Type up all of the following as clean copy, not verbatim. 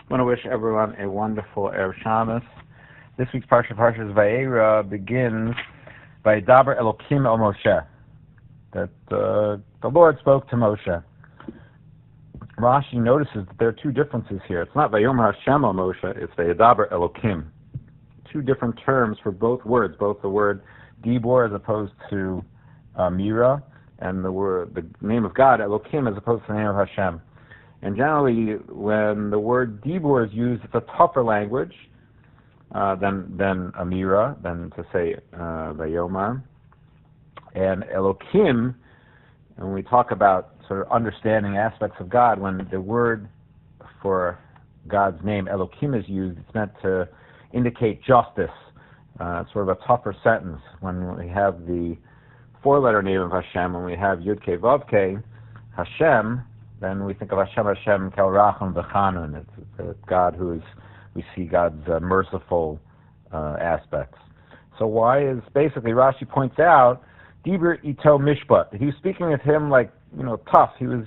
I want to wish everyone a wonderful Erev Shabbos. This week's Parsha's Vaeira begins by Daber Elokim el Moshe, that the Lord spoke to Moshe. Rashi notices that there are two differences here. It's not Vayomer Hashem el Moshe, it's Vayedaber Elokim. Two different terms for both words, both the word Dibor as opposed to Mira, and the name of God, Elokim, as opposed to the name of Hashem. And generally, when the word Dibur is used, it's a tougher language than Amira, than to say Vayomar. And Elokim, when we talk about sort of understanding aspects of God, when the word for God's name, Elokim, is used, it's meant to indicate justice. It's sort of a tougher sentence. When we have the four-letter name of Hashem, when we have Yud-Kei Vav-Kei, Hashem, then we think of Hashem Kel Racham V'Chanun. It's God we see God's merciful aspects. So why is, basically, Rashi points out, Dibur Ito Mishpat. He was speaking with him like, tough. He was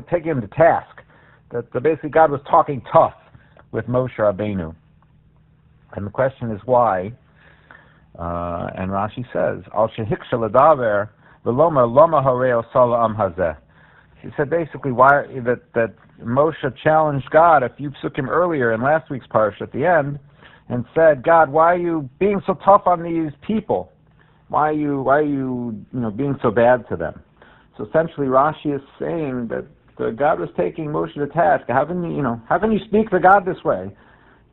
taking him to task. That basically God was talking tough with Moshe Rabbeinu. And the question is why? And Rashi says, Al Shehiksha Ladaver V'Loma Loma Harei Osala Am Hazeh. He said basically why that Moshe challenged God a few psukim earlier in last week's parsha at the end, and said, God, why are you being so tough on these people? Why are you being so bad to them? So essentially, Rashi is saying that God was taking Moshe to task. How can you speak to God this way?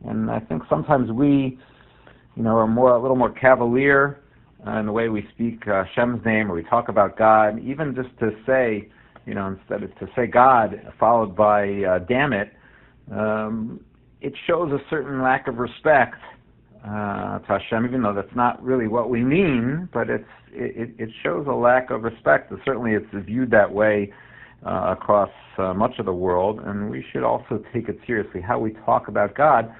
And I think sometimes we, are a little more cavalier in the way we speak Hashem's name, or we talk about God, even just to say, instead of to say God followed by damn it, it shows a certain lack of respect to Hashem, even though that's not really what we mean, but it shows a lack of respect. And certainly it's viewed that way across much of the world, and we should also take it seriously. How we talk about God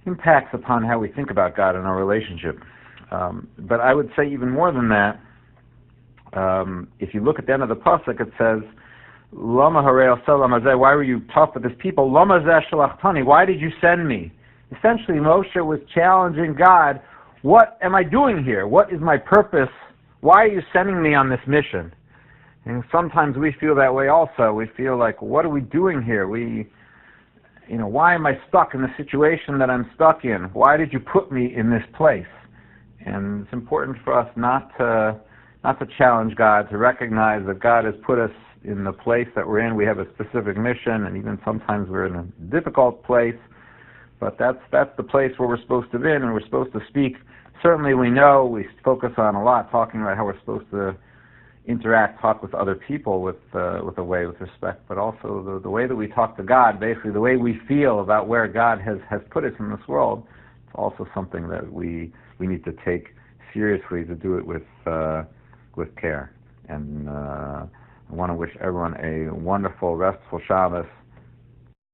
impacts upon how we think about God in our relationship. But I would say even more than that, if you look at the end of the pasuk, it says, "Lama harei osalam hazeh." Why were you tough with this people? Lama zeh shalachtani. Why did you send me? Essentially, Moshe was challenging God. What am I doing here? What is my purpose? Why are you sending me on this mission? And sometimes we feel that way also. We feel like, what are we doing here? Why am I stuck in the situation that I'm stuck in? Why did you put me in this place? And it's important for us not to challenge God, to recognize that God has put us in the place that we're in. We have a specific mission, and even sometimes we're in a difficult place, but that's the place where we're supposed to be in, and we're supposed to speak. Certainly we focus on a lot, talking about how we're supposed to talk with other people with a way, with respect, but also the way that we talk to God, basically the way we feel about where God has put us in this world. It's also something that we need to take seriously, to do it with care. And I want to wish everyone a wonderful, restful Shabbos.